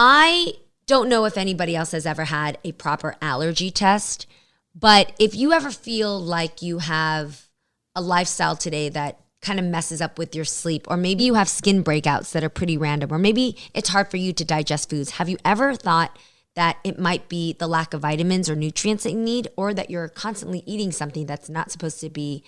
I don't know if anybody else has ever had a proper allergy test, but if you ever feel like you have a lifestyle today that kind of messes up with your sleep, or maybe you have skin breakouts that are pretty random, or maybe it's hard for you to digest foods, have you ever thought that it might be the lack of vitamins or nutrients that you need, or that you're constantly eating something that's not supposed to be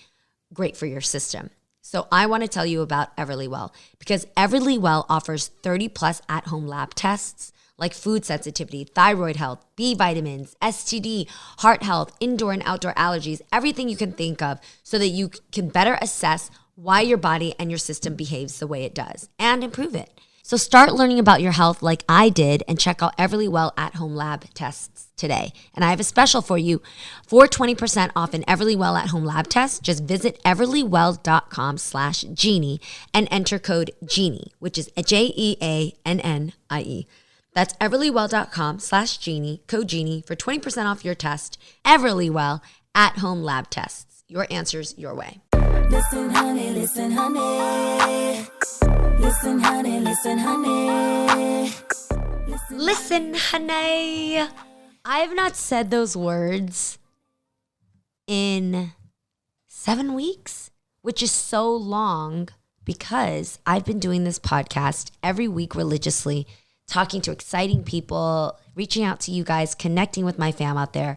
great for your system? So I want to tell you about Everlywell, because Everlywell offers 30 plus at-home lab tests like food sensitivity, thyroid health, B vitamins, STD, heart health, indoor and outdoor allergies, everything you can think of, so that you can better assess why your body and your system behaves the way it does and improve it. So start learning about your health like I did and check out Everlywell at-home lab tests today. And I have a special for you. For 20% off an Everlywell at-home lab test, just visit everlywell.com/Jeannie and enter code Jeannie, which is JEANNIE. That's everlywell.com/Jeannie, code Jeannie for 20% off your test. Everlywell at-home lab tests. Your answers your way. Listen, honey, listen, honey. Listen, honey, listen, honey. Listen, honey. I have not said those words in 7 weeks, which is so long because I've been doing this podcast every week religiously, talking to exciting people, reaching out to you guys, connecting with my fam out there.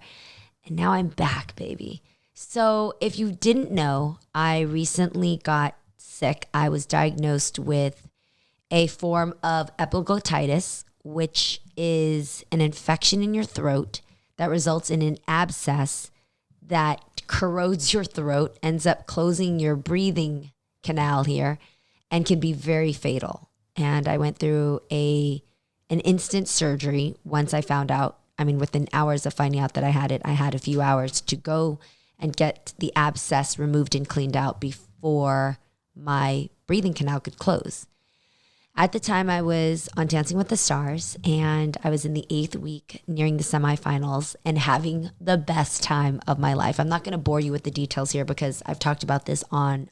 And now I'm back, baby. So if you didn't know, I recently got sick. I was diagnosed with a form of epiglottitis, which is an infection in your throat that results in an abscess that corrodes your throat, ends up closing your breathing canal here, and can be very fatal. And I went through an instant surgery once I found out. I mean, within hours of finding out that I had it, I had a few hours to go and get the abscess removed and cleaned out before my breathing canal could close. At the time, I was on Dancing with the Stars, and I was in the 8th week, nearing the semifinals, and having the best time of my life. I'm not going to bore you with the details here because I've talked about this on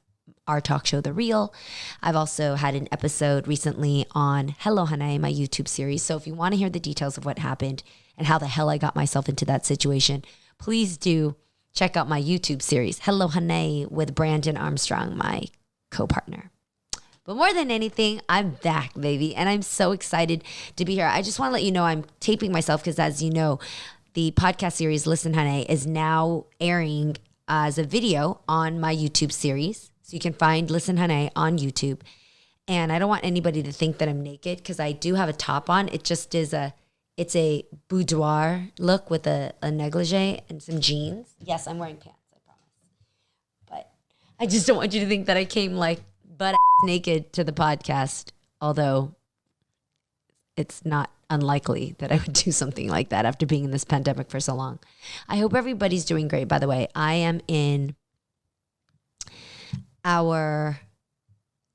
our talk show, The Real. I've also had an episode recently on Hello, Hunnay, my YouTube series. So if you want to hear the details of what happened and how the hell I got myself into that situation, please do check out my YouTube series, Hello, Hunnay, with Brandon Armstrong, my co-partner. But more than anything, I'm back, baby, and I'm so excited to be here. I just want to let you know I'm taping myself because, as you know, the podcast series, Listen, Hunnay, is now airing as a video on my YouTube series. So you can find Listen, Hunnay on YouTube. And I don't want anybody to think that I'm naked because I do have a top on. It just is it's a boudoir look with a negligee and some jeans. Yes, I'm wearing pants, I promise. But I just don't want you to think that I came like butt-ass naked to the podcast, although it's not unlikely that I would do something like that after being in this pandemic for so long. I hope everybody's doing great, by the way. I am in our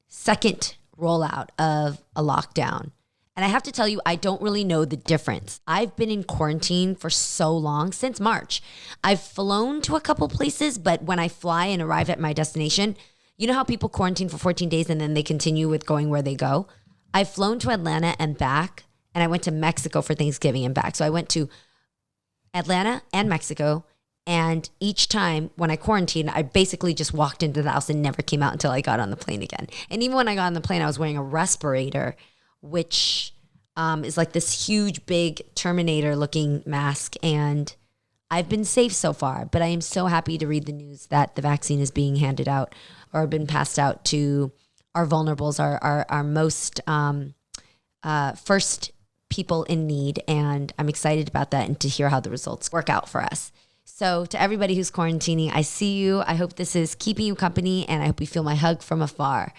second rollout of a lockdown. And I have to tell you, I don't really know the difference. I've been in quarantine for so long, since March. I've flown to a couple places, but when I fly and arrive at my destination, you know how people quarantine for 14 days and then they continue with going where they go? I've flown to Atlanta and back, and I went to Mexico for Thanksgiving and back. So I went to Atlanta and Mexico, and each time when I quarantined, I basically just walked into the house and never came out until I got on the plane again. And even when I got on the plane, I was wearing a respirator, which is like this huge, big Terminator-looking mask, and I've been safe so far. But I am so happy to read the news that the vaccine is being handed out or been passed out to our vulnerables, our most first people in need, and I'm excited about that and to hear how the results work out for us. So to everybody who's quarantining, I see you. I hope this is keeping you company, and I hope you feel my hug from afar.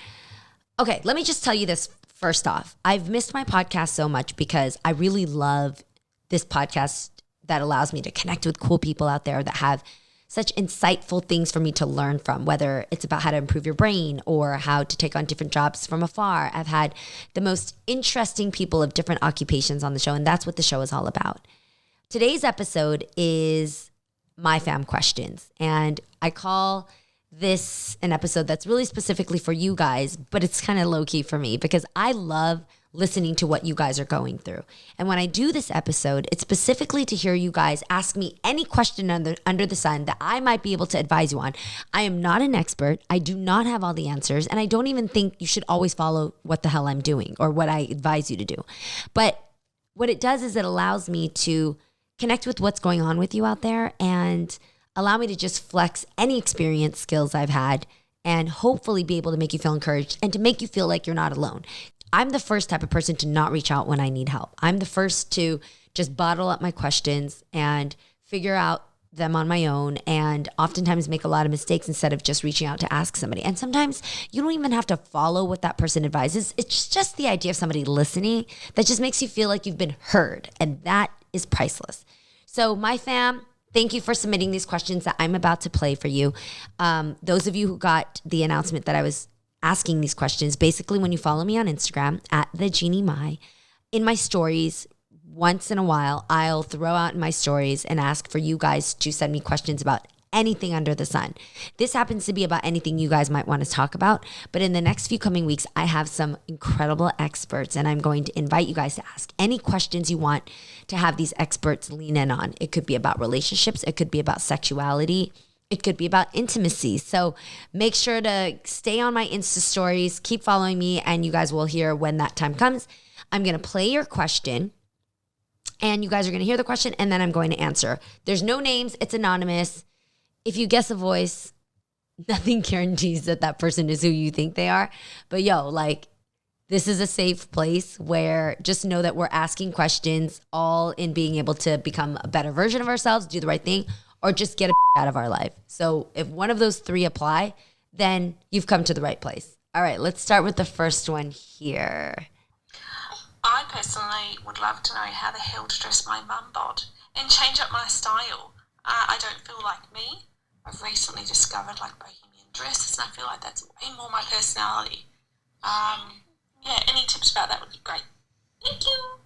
Okay, let me just tell you this first off. I've missed my podcast so much because I really love this podcast that allows me to connect with cool people out there that have such insightful things for me to learn from, whether it's about how to improve your brain or how to take on different jobs from afar. I've had the most interesting people of different occupations on the show, and that's what the show is all about. Today's episode is My Fam Questions, and I call this an episode that's really specifically for you guys, but it's kind of low-key for me because I love listening to what you guys are going through. And when I do this episode, it's specifically to hear you guys ask me any question under the sun that I might be able to advise you on. I am not an expert. I do not have all the answers. And I don't even think you should always follow what the hell I'm doing or what I advise you to do. But what it does is it allows me to connect with what's going on with you out there and allow me to just flex any experience skills I've had and hopefully be able to make you feel encouraged and to make you feel like you're not alone. I'm the first type of person to not reach out when I need help. I'm the first to just bottle up my questions and figure out them on my own, and oftentimes make a lot of mistakes instead of just reaching out to ask somebody. And sometimes you don't even have to follow what that person advises. It's just the idea of somebody listening that just makes you feel like you've been heard, and that is priceless. So my fam, thank you for submitting these questions that I'm about to play for you. Those of you who got the announcement that I was asking these questions, basically when you follow me on Instagram at the Jeannie Mai, in my stories, once in a while, I'll throw out in my stories and ask for you guys to send me questions about anything under the sun. This happens to be about anything you guys might want to talk about. But in the next few coming weeks, I have some incredible experts, and I'm going to invite you guys to ask any questions you want to have these experts lean in on. It could be about relationships. It could be about sexuality. It could be about intimacy. So make sure to stay on my Insta stories, keep following me, and you guys will hear when that time comes. I'm going to play your question, and you guys are going to hear the question, and then I'm going to answer. There's no names. It's anonymous. If you guess a voice, nothing guarantees that that person is who you think they are. But this is a safe place where just know that we're asking questions all in being able to become a better version of ourselves, do the right thing, or just get out of our life. So if one of those three apply, then you've come to the right place. All right, let's start with the first one here. I personally would love to know how the hell to dress my mum bod and change up my style. I don't feel like me. I've recently discovered bohemian dresses, and I feel like that's way more my personality. Any tips about that would be great. Thank you.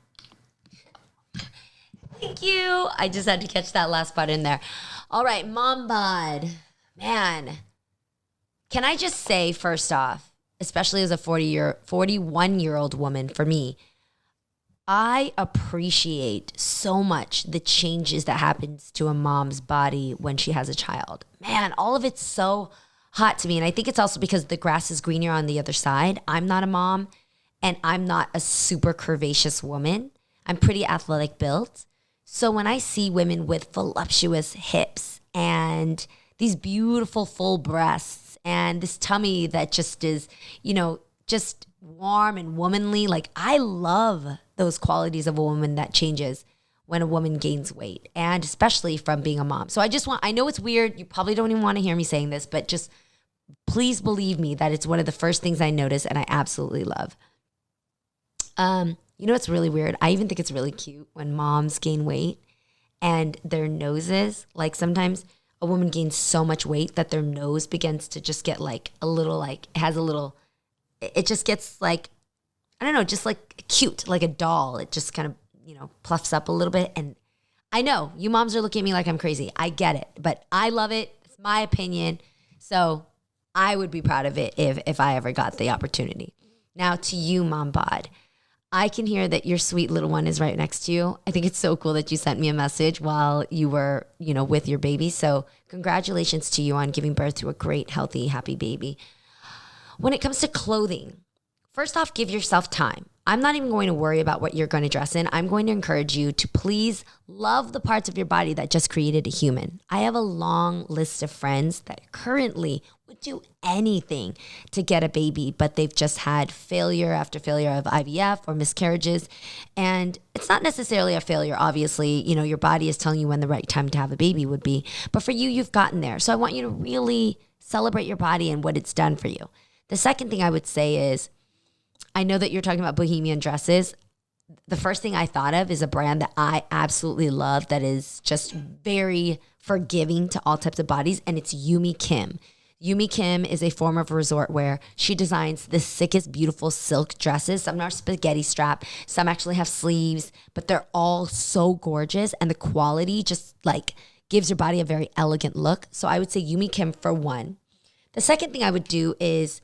Thank you. I just had to catch that last part in there. All right, mom bod. Man, can I just say first off, especially as a 41-year-old woman, for me, I appreciate so much the changes that happens to a mom's body when she has a child. Man, all of it's so hot to me. And I think it's also because the grass is greener on the other side. I'm not a mom, and I'm not a super curvaceous woman. I'm pretty athletic built. So when I see women with voluptuous hips and these beautiful full breasts and this tummy that just is, just warm and womanly, I love those qualities of a woman that changes when a woman gains weight, and especially from being a mom. So I know it's weird. You probably don't even want to hear me saying this, but just please believe me that it's one of the first things I notice and I absolutely love. It's really weird. I even think it's really cute when moms gain weight and their noses, sometimes a woman gains so much weight that their nose begins to just get it just gets cute, like a doll. It just kind of, puffs up a little bit. And I know you moms are looking at me like I'm crazy. I get it, but I love it. It's my opinion. So I would be proud of it if I ever got the opportunity. Now to you, mom bod. I can hear that your sweet little one is right next to you. I think it's so cool that you sent me a message while you were, with your baby. So congratulations to you on giving birth to a great, healthy, happy baby. When it comes to clothing, first off, give yourself time. I'm not even going to worry about what you're going to dress in. I'm going to encourage you to please love the parts of your body that just created a human. I have a long list of friends that currently would do anything to get a baby, but they've just had failure after failure of IVF or miscarriages. And it's not necessarily a failure. Obviously, your body is telling you when the right time to have a baby would be. But for you, you've gotten there. So I want you to really celebrate your body and what it's done for you. The second thing I would say is, I know that you're talking about bohemian dresses. The first thing I thought of is a brand that I absolutely love that is just very forgiving to all types of bodies, and it's Yumi Kim. Yumi Kim is a form of resort wear. She designs the sickest, beautiful silk dresses. Some are spaghetti strap. Some actually have sleeves, but they're all so gorgeous, and the quality just gives your body a very elegant look. So I would say Yumi Kim for one. The second thing I would do is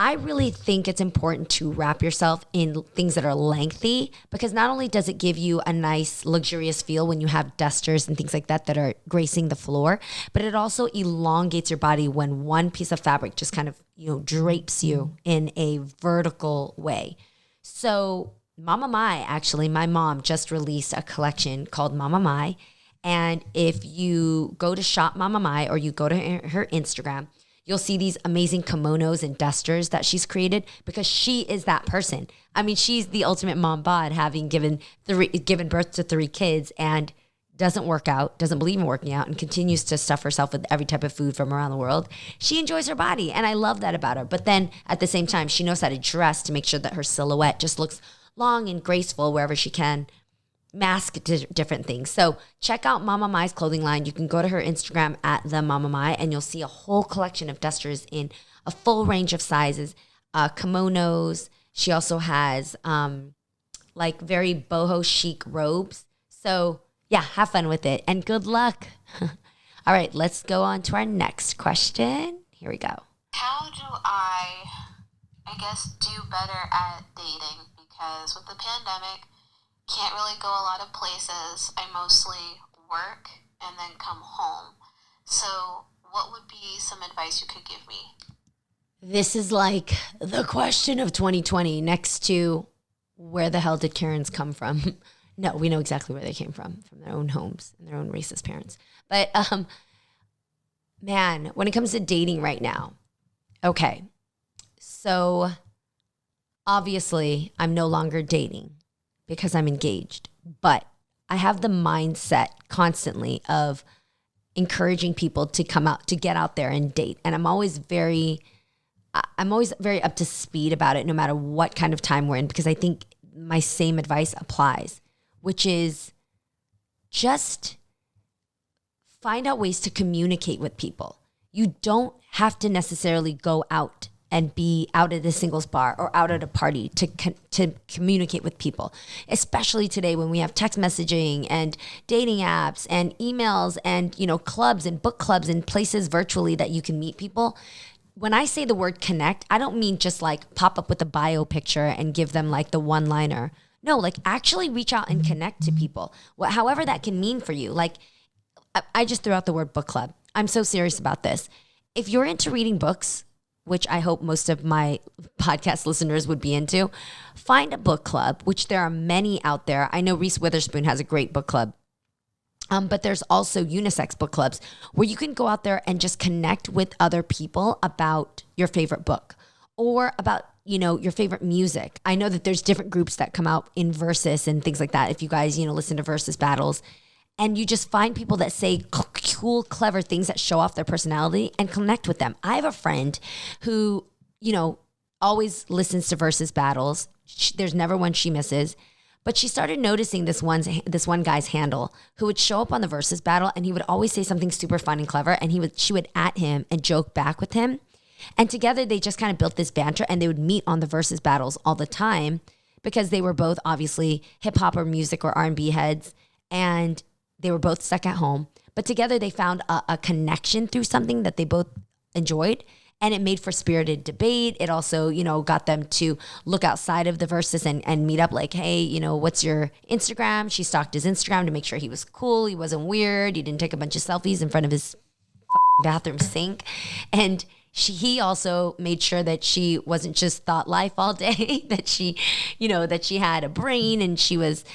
I really think it's important to wrap yourself in things that are lengthy, because not only does it give you a nice luxurious feel when you have dusters and things like that that are gracing the floor, but it also elongates your body when one piece of fabric just kind of, drapes you in a vertical way. So Mama Mai, actually, my mom just released a collection called Mama Mai. And if you go to Shop Mama Mai or you go to her Instagram, you'll see these amazing kimonos and dusters that she's created, because she is that person. I mean, she's the ultimate mom bod, having given birth to 3 kids and doesn't work out, doesn't believe in working out, and continues to stuff herself with every type of food from around the world. She enjoys her body, and I love that about her. But then at the same time, she knows how to dress to make sure that her silhouette just looks long and graceful wherever she can mask different things. So check out Mama Mai's clothing line. You can go to her Instagram at the Mama Mai, and you'll see a whole collection of dusters in a full range of sizes, kimonos. She also has like very boho chic robes. So yeah, have fun with it and good luck. All right, let's go on to our next question. Here we go. How do I guess, do better at dating? Because with the pandemic, can't really go a lot of places. I mostly work and then come home. So what would be some advice you could give me? This is like the question of 2020 next to where the hell did Karens come from? No, we know exactly where they came from their own homes and their own racist parents. But man, when it comes to dating right now, okay, so obviously I'm no longer dating because I'm engaged, but I have the mindset constantly of encouraging people to come out, to get out there and date. And I'm always very up to speed about it, no matter what kind of time we're in, because I think my same advice applies, which is just find out ways to communicate with people. You don't have to necessarily go out and be out at a singles bar or out at a party to communicate with people, especially today when we have text messaging and dating apps and emails and, clubs and book clubs and places virtually that you can meet people. When I say the word connect, I don't mean just like pop up with a bio picture and give them like the one-liner. No, like actually reach out and connect to people, however that can mean for you. Like I just threw out the word book club. I'm so serious about this. If you're into reading books, which I hope most of my podcast listeners would be into, find a book club, which there are many out there. I know Reese Witherspoon has a great book club. But there's also unisex book clubs where you can go out there and just connect with other people about your favorite book or about, your favorite music. I know that there's different groups that come out in Versus and things like that. If you guys, listen to Versus battles, and you just find people that say cool, clever things that show off their personality and connect with them. I have a friend who, always listens to Versus battles. There's never one she misses. But she started noticing this one guy's handle who would show up on the Versus battle, and he would always say something super fun and clever, and she would at him and joke back with him. And together they just kind of built this banter, and they would meet on the Versus battles all the time because they were both obviously hip hop or music or R&B heads, and they were both stuck at home. But together they found a connection through something that they both enjoyed. And it made for spirited debate. It also, got them to look outside of the Versus and meet up like, hey, what's your Instagram? She stalked his Instagram to make sure he was cool. He wasn't weird. He didn't take a bunch of selfies in front of his bathroom sink. And he also made sure that she wasn't just thought life all day, that she had a brain and she was,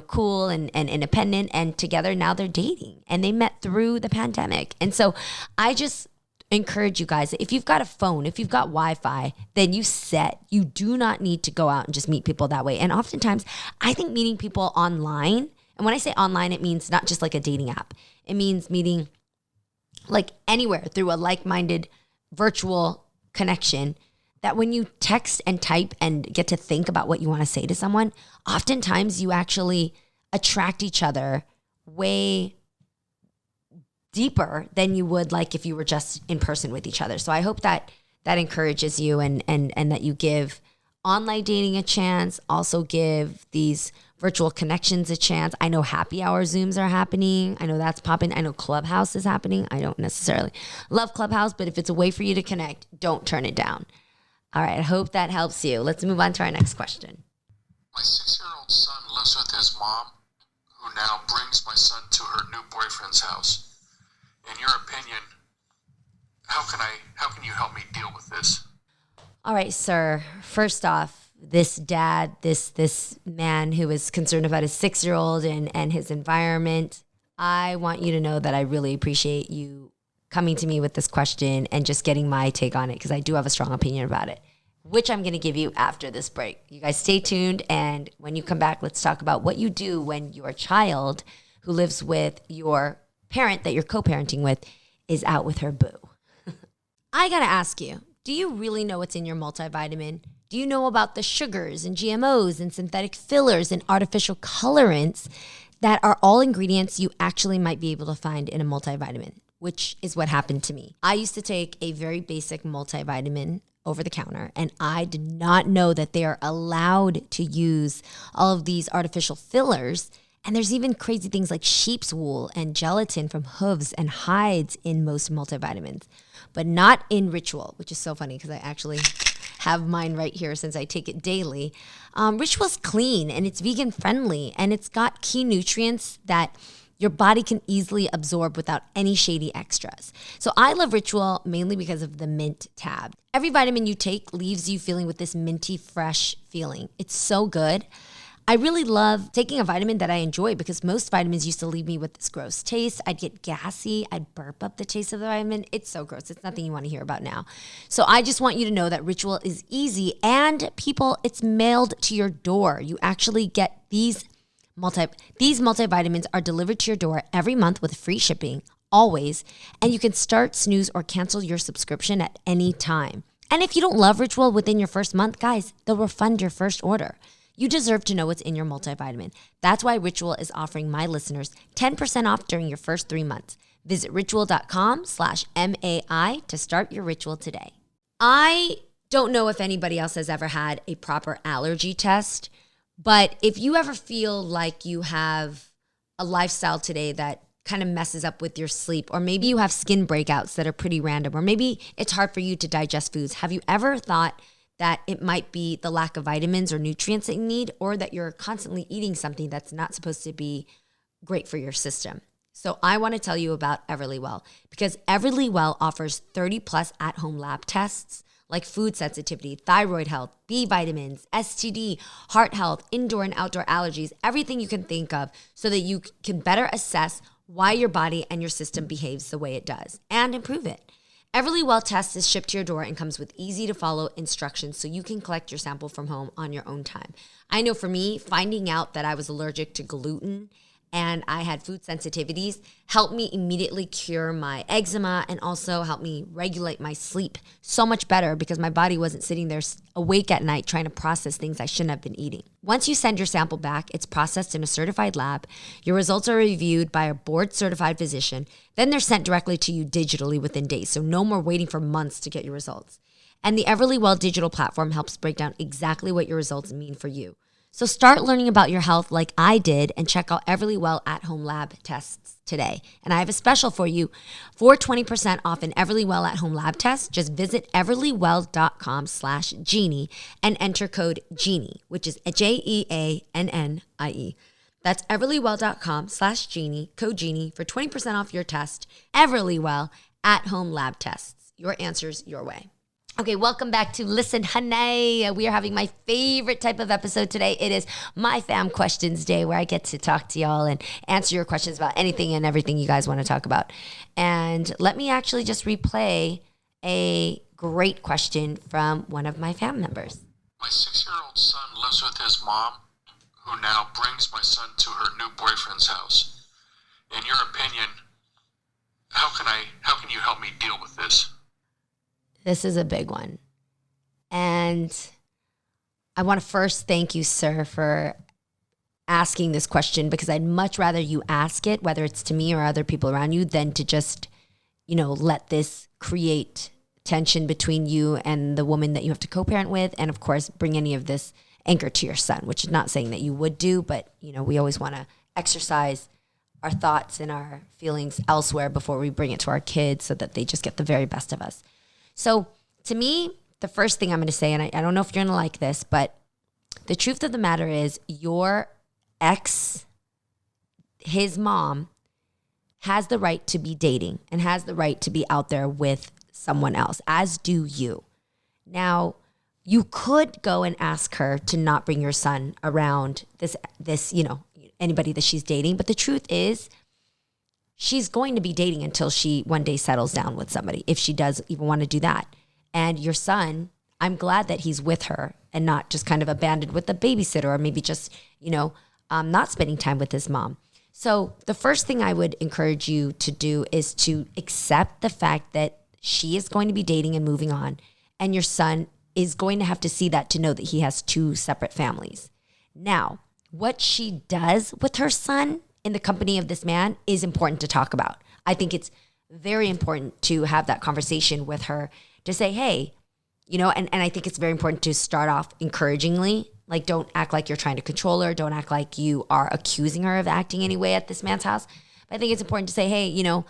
cool and independent. And together now they're dating, and they met through the pandemic. And so I just encourage you guys, if you've got a phone, if you've got Wi-Fi, then you do not need to go out and just meet people that way. And oftentimes I think meeting people online, and when I say online, it means not just like a dating app. It means meeting like anywhere through a like-minded virtual connection, that when you text and type and get to think about what you want to say to someone, oftentimes you actually attract each other way deeper than you would like if you were just in person with each other. So I hope that encourages you and that you give online dating a chance, also give these virtual connections a chance. I know happy hour Zooms are happening. I know that's popping. I know Clubhouse is happening. I don't necessarily love Clubhouse, but if it's a way for you to connect, don't turn it down. All right, I hope that helps you. Let's move on to our next question. My 6-year-old son lives with his mom, who now brings my son to her new boyfriend's house. In your opinion, how can you help me deal with this? All right, sir. First off, this dad, this man who is concerned about his 6-year-old and his environment, I want you to know that I really appreciate you coming to me with this question and just getting my take on it, because I do have a strong opinion about it, which I'm going to give you after this break. You guys stay tuned, and when you come back, let's talk about what you do when your child who lives with your parent that you're co-parenting with is out with her boo. I got to ask you, do you really know what's in your multivitamin? Do you know about the sugars and GMOs and synthetic fillers and artificial colorants that are all ingredients you actually might be able to find in a multivitamin, which is what happened to me. I used to take a very basic multivitamin over the counter, and I did not know that they are allowed to use all of these artificial fillers. And there's even crazy things like sheep's wool and gelatin from hooves and hides in most multivitamins, but not in Ritual, which is so funny because I actually have mine right here since I take it daily. Ritual's clean and it's vegan friendly, and it's got key nutrients that your body can easily absorb without any shady extras. So I love Ritual mainly because of the mint tab. Every vitamin you take leaves you feeling with this minty, fresh feeling. It's so good. I really love taking a vitamin that I enjoy, because most vitamins used to leave me with this gross taste. I'd get gassy. I'd burp up the taste of the vitamin. It's so gross. It's nothing you want to hear about now. So I just want you to know that Ritual is easy, and people, it's mailed to your door. You actually get these multivitamins are delivered to your door every month with free shipping, always. And you can start, snooze, or cancel your subscription at any time. And if you don't love Ritual within your first month, guys, they'll refund your first order. You deserve to know what's in your multivitamin. That's why Ritual is offering my listeners 10% off during your first 3 months. Visit ritual.com/MAI to start your Ritual today. I don't know if anybody else has ever had a proper allergy test, but if you ever feel like you have a lifestyle today that kind of messes up with your sleep, or maybe you have skin breakouts that are pretty random, or maybe it's hard for you to digest foods, have you ever thought that it might be the lack of vitamins or nutrients that you need, or that you're constantly eating something that's not supposed to be great for your system? So I want to tell you about Everlywell, because Everlywell offers 30 plus at-home lab tests like food sensitivity, thyroid health, B vitamins, STD, heart health, indoor and outdoor allergies, everything you can think of, so that you can better assess why your body and your system behaves the way it does and improve it. Everlywell test is shipped to your door and comes with easy to follow instructions, so you can collect your sample from home on your own time. I know for me, finding out that I was allergic to gluten and I had food sensitivities helped me immediately cure my eczema, and also helped me regulate my sleep so much better, because my body wasn't sitting there awake at night trying to process things I shouldn't have been eating. Once you send your sample back, it's processed in a certified lab. Your results are reviewed by a board-certified physician. Then they're sent directly to you digitally within days, so no more waiting for months to get your results. And the Everlywell digital platform helps break down exactly what your results mean for you. So start learning about your health like I did, and check out Everlywell at-home lab tests today. And I have a special for you. For 20% off an Everlywell at-home lab test, just visit everlywell.com/Jeannie and enter code Jeannie, which is JEANNIE. That's everlywell.com/Jeannie, code Jeannie, for 20% off your test. Everlywell at-home lab tests. Your answers your way. Okay, welcome back to Listen Hunnay. We are having my favorite type of episode today. It is my fam questions day, where I get to talk to y'all and answer your questions about anything and everything you guys want to talk about. And let me actually just replay a great question from one of my fam members. My 6-year-old son lives with his mom, who now brings my son to her new boyfriend's house. In your opinion, how can you help me deal with this? This is a big one. And I want to first thank you, sir, for asking this question, because I'd much rather you ask it, whether it's to me or other people around you, than to just, let this create tension between you and the woman that you have to co-parent with. And of course, bring any of this anchor to your son, which is not saying that you would do, but, we always want to exercise our thoughts and our feelings elsewhere before we bring it to our kids, so that they just get the very best of us. So to me, the first thing I'm going to say, and I don't know if you're going to like this, but the truth of the matter is your ex, his mom, has the right to be dating and has the right to be out there with someone else, as do you. Now, you could go and ask her to not bring your son around this, anybody that she's dating. But the truth is, she's going to be dating until she one day settles down with somebody, if she does even want to do that. And your son, I'm glad that he's with her and not just kind of abandoned with the babysitter, or maybe just, not spending time with his mom. So the first thing I would encourage you to do is to accept the fact that she is going to be dating and moving on, and your son is going to have to see that to know that he has two separate families. Now, what she does with her son in the company of this man is important to talk about. I think it's very important to have that conversation with her to say, hey, and I think it's very important to start off encouragingly. Like, don't act like you're trying to control her. Don't act like you are accusing her of acting anyway at this man's house. But I think it's important to say, hey,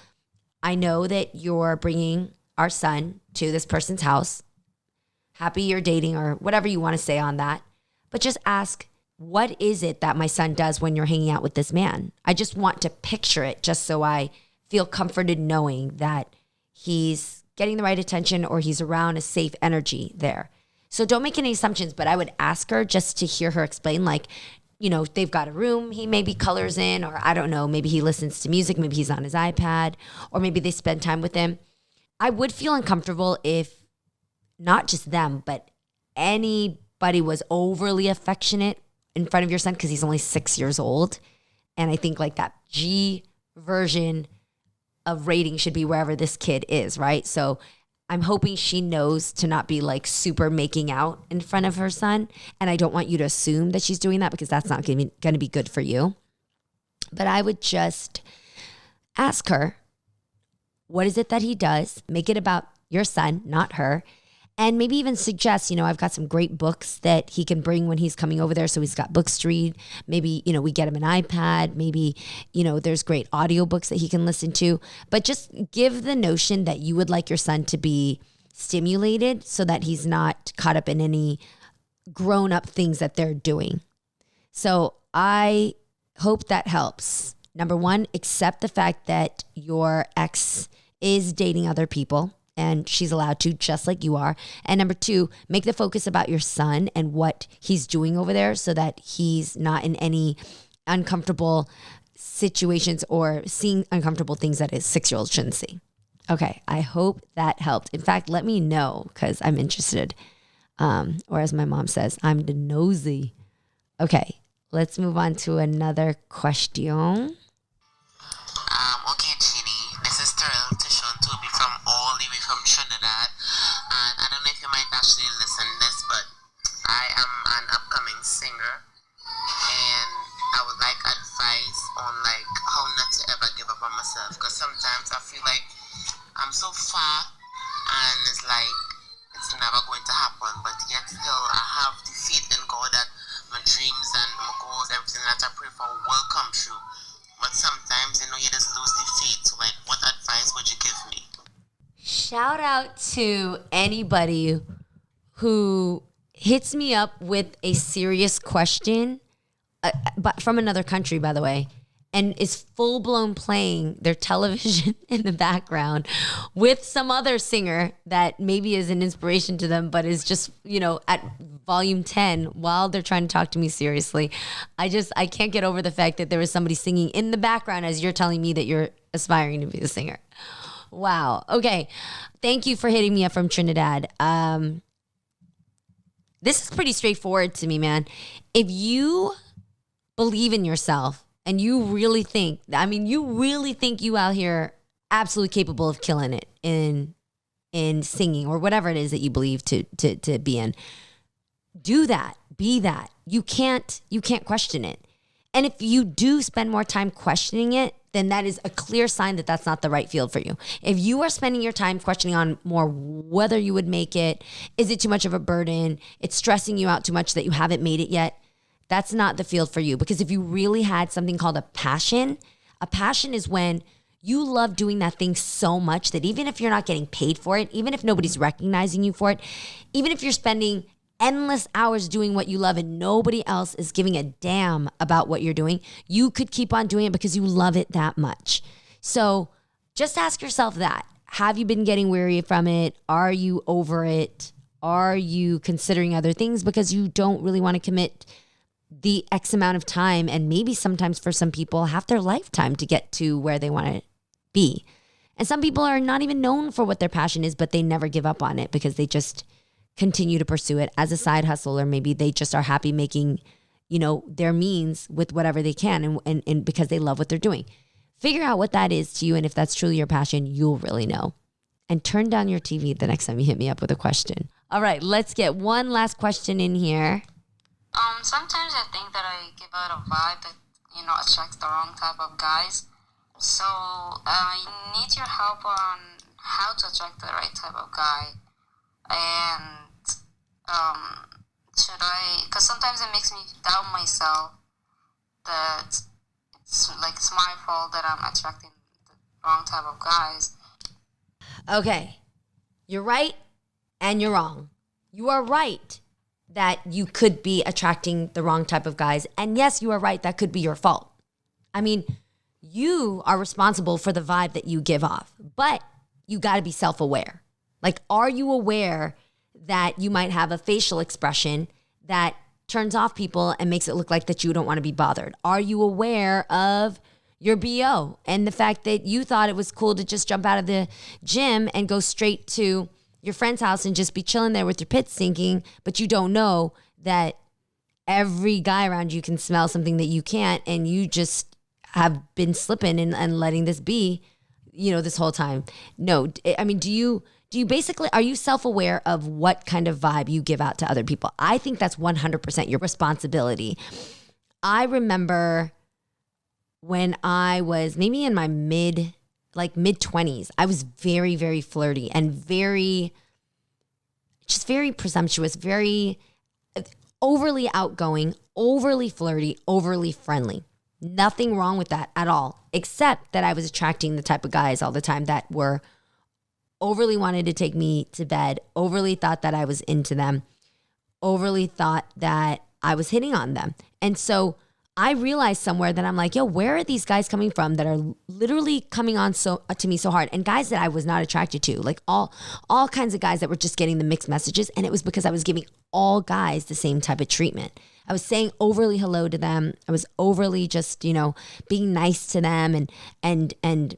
I know that you're bringing our son to this person's house. Happy you're dating, or whatever you want to say on that. But just ask, what is it that my son does when you're hanging out with this man? I just want to picture it just so I feel comforted knowing that he's getting the right attention or he's around a safe energy there. So don't make any assumptions, but I would ask her just to hear her explain, like, they've got a room he maybe colors in, or I don't know, maybe he listens to music, maybe he's on his iPad, or maybe they spend time with him. I would feel uncomfortable if not just them, but anybody was overly affectionate in front of your son, because he's only 6 years old. And I think like that G version of rating should be wherever this kid is, right? So I'm hoping she knows to not be like super making out in front of her son. And I don't want you to assume that she's doing that, because that's not going to be good for you. But I would just ask her, what is it that he does? Make it about your son, not her. And maybe even suggest, I've got some great books that he can bring when he's coming over there. So he's got books to read. Maybe, we get him an iPad. Maybe, there's great audiobooks that he can listen to. But just give the notion that you would like your son to be stimulated so that he's not caught up in any grown-up things that they're doing. So I hope that helps. Number one, accept the fact that your ex is dating other people, and she's allowed to, just like you are. And number two, make the focus about your son and what he's doing over there so that he's not in any uncomfortable situations or seeing uncomfortable things that a 6-year-old shouldn't see. Okay, I hope that helped. In fact, let me know, because I'm interested. Or as my mom says, I'm the nosy. Okay, let's move on to another question. Okay, Jeannie, this is Terrell Tishon Toby all the way from Trinidad, and I don't know if you might actually listen to this, but I am an upcoming singer, and I would like advice on like how not to ever give up on myself, because sometimes I feel like I'm so far and it's like it's never going to happen, but yet still I have the faith in God that my dreams and my goals, everything that I pray for will come true. But sometimes, you just lose the faith. So, like, what advice would you give me? Shout out to anybody who hits me up with a serious question, but from another country, by the way, and is full-blown playing their television in the background with some other singer that maybe is an inspiration to them, but is just, at volume 10 while they're trying to talk to me seriously. I can't get over the fact that there was somebody singing in the background as you're telling me that you're aspiring to be a singer. Wow. Okay. Thank you for hitting me up from Trinidad. This is pretty straightforward to me, man. If you believe in yourself, and you really think you out here absolutely capable of killing it in singing or whatever it is that you believe to be in, do that, be that. You can't question it. And if you do spend more time questioning it, then that is a clear sign that that's not the right field for you. If you are spending your time questioning on more whether you would make it, is it too much of a burden, it's stressing you out too much that you haven't made it yet, that's not the field for you. Because if you really had something called a passion is when You love doing that thing so much that even if you're not getting paid for it, even if nobody's recognizing you for it, even if you're spending endless hours doing what you love and nobody else is giving a damn about what you're doing, you could keep on doing it because you love it that much. So just ask yourself that. Have you been getting weary from it? Are you over it? Are you considering other things because you don't really want to commit the X amount of time, and maybe sometimes for some people half their lifetime to get to where they want to be. And some people are not even known for what their passion is, but they never give up on it because they just continue to pursue it as a side hustle, or maybe they just are happy making, their means with whatever they can and because they love what they're doing. Figure out what that is to you, and if that's truly your passion, you'll really know. And turn down your TV the next time you hit me up with a question. All right, let's get one last question in here. Sometimes I think that I give out a vibe that, attracts the wrong type of guys. So I need your help on how to attract the right type of guy. And should I, because sometimes it makes me doubt myself that it's my fault that I'm attracting the wrong type of guys. Okay, you're right and you're wrong. You are right that you could be attracting the wrong type of guys. And yes, you are right, that could be your fault. I mean, you are responsible for the vibe that you give off, but you got to be self-aware. Like, are you aware that you might have a facial expression that turns off people and makes it look like that you don't want to be bothered? Are you aware of your BO and the fact that you thought it was cool to just jump out of the gym and go straight to your friend's house and just be chilling there with your pits stinking, but you don't know that every guy around you can smell something that you can't, and you just have been slipping and letting this be, this whole time? No, I mean, do you basically, are you self-aware of what kind of vibe you give out to other people? I think that's 100% your responsibility. I remember when I was maybe in my mid-20s, I was very, very flirty and very presumptuous, very overly outgoing, overly flirty, overly friendly. Nothing wrong with that at all, except that I was attracting the type of guys all the time that were overly wanted to take me to bed, overly thought that I was into them, overly thought that I was hitting on them. And so I realized somewhere that I'm like, yo, where are these guys coming from that are literally coming on to me so hard? And guys that I was not attracted to, like all kinds of guys that were just getting the mixed messages. And it was because I was giving all guys the same type of treatment. I was saying overly hello to them. I was overly just, being nice to them and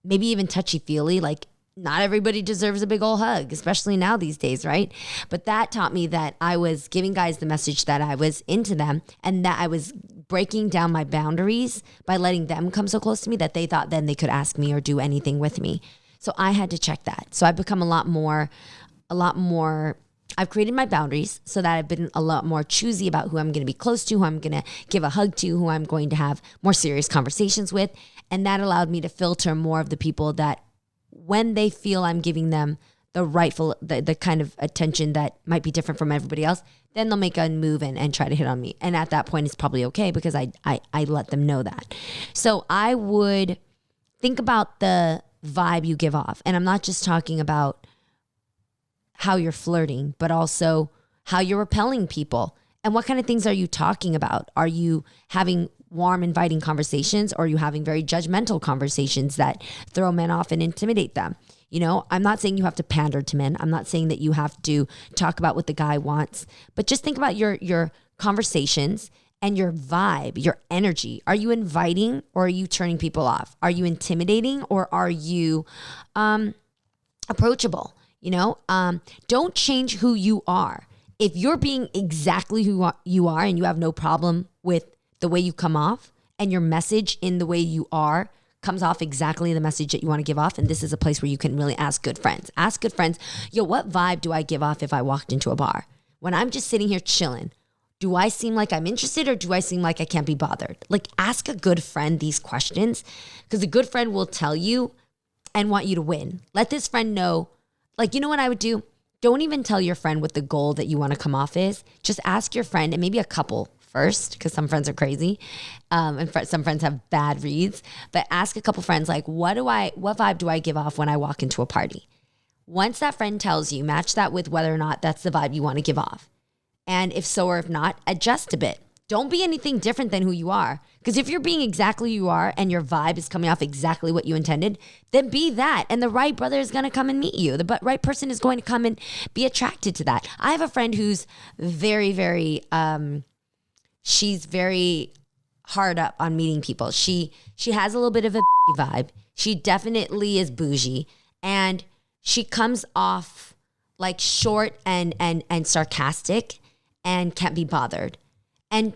maybe even touchy-feely, like, not everybody deserves a big old hug, especially now these days, right? But that taught me that I was giving guys the message that I was into them, and that I was breaking down my boundaries by letting them come so close to me that they thought then they could ask me or do anything with me. So I had to check that. So I've become a lot more, I've created my boundaries so that I've been a lot more choosy about who I'm going to be close to, who I'm going to give a hug to, who I'm going to have more serious conversations with. And that allowed me to filter more of the people that, when they feel I'm giving them the kind of attention that might be different from everybody else, then they'll make a move and try to hit on me. And at that point, it's probably okay because I let them know that. So I would think about the vibe you give off. And I'm not just talking about how you're flirting, but also how you're repelling people. And what kind of things are you talking about? Are you having warm, inviting conversations, or are you having very judgmental conversations that throw men off and intimidate them? I'm not saying you have to pander to men. I'm not saying that you have to talk about what the guy wants, but just think about your conversations and your vibe, your energy. Are you inviting or are you turning people off? Are you intimidating or are you approachable? Don't change who you are. If you're being exactly who you are and you have no problem with the way you come off, and your message in the way you are comes off exactly the message that you want to give off, and this is a place where you can really ask good friends. Ask good friends, yo, what vibe do I give off if I walked into a bar? When I'm just sitting here chilling, do I seem like I'm interested or do I seem like I can't be bothered? Like, ask a good friend these questions, because a good friend will tell you and want you to win. Let this friend know, like, you know what I would do? Don't even tell your friend what the goal that you want to come off is. Just ask your friend, and maybe a couple first, because some friends are crazy, and some friends have bad reads. But ask a couple friends, like, what vibe do I give off when I walk into a party? Once that friend tells you, match that with whether or not that's the vibe you want to give off. And if so or if not, adjust a bit. Don't be anything different than who you are. Because if you're being exactly who you are and your vibe is coming off exactly what you intended, then be that. And the right brother is going to come and meet you. The right person is going to come and be attracted to that. I have a friend who's very, very, she's very hard up on meeting people. She has a little bit of a vibe. She definitely is bougie. And she comes off like short and sarcastic and can't be bothered. And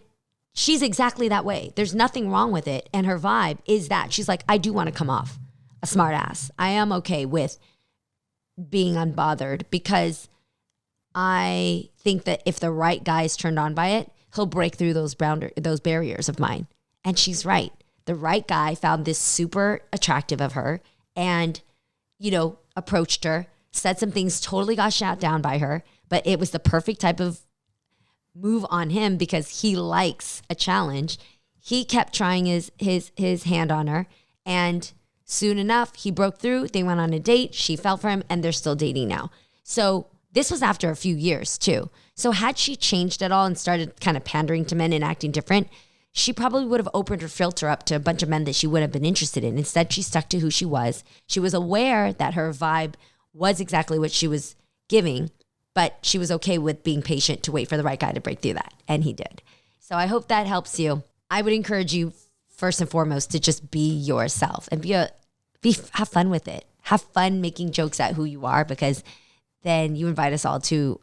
she's exactly that way. There's nothing wrong with it. And her vibe is that. She's like, I do want to come off a smart ass. I am okay with being unbothered because I think that if the right guy is turned on by it, he'll break through those barriers of mine. And she's right. The right guy found this super attractive of her and, approached her, said some things, totally got shot down by her, but it was the perfect type of move on him because he likes a challenge. He kept trying his hand on her, and soon enough he broke through. They went on a date. She fell for him, and they're still dating now. So this was after a few years too. So had she changed at all and started kind of pandering to men and acting different, she probably would have opened her filter up to a bunch of men that she would have been interested in. Instead, she stuck to who she was. She was aware that her vibe was exactly what she was giving, but she was okay with being patient to wait for the right guy to break through that. And he did. So I hope that helps you. I would encourage you first and foremost to just be yourself and have fun with it. Have fun making jokes at who you are, because then you invite us all to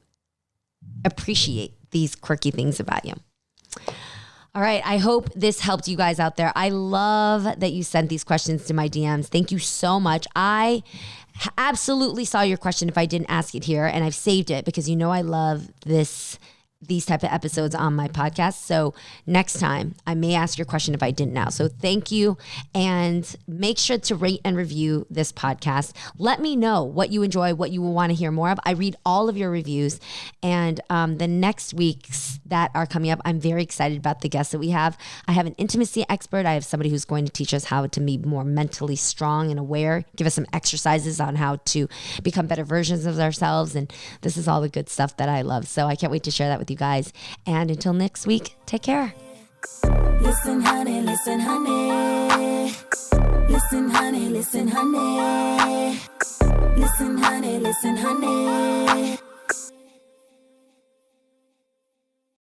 appreciate these quirky things about you. All right. I hope this helped you guys out there. I love that you sent these questions to my DMs. Thank you so much. I absolutely saw your question if I didn't ask it here, and I've saved it because I love these type of episodes on my podcast. So next time I may ask your question if I didn't now. So thank you. And make sure to rate and review this podcast. Let me know what you enjoy, what you will want to hear more of. I read all of your reviews, and the next weeks that are coming up, I'm very excited about the guests that we have. I have an intimacy expert. I have somebody who's going to teach us how to be more mentally strong and aware, give us some exercises on how to become better versions of ourselves. And this is all the good stuff that I love. So I can't wait to share that with you guys. And until next week, take care. Listen, honey, listen, honey. Listen, honey, listen, honey. Listen, honey, listen, honey.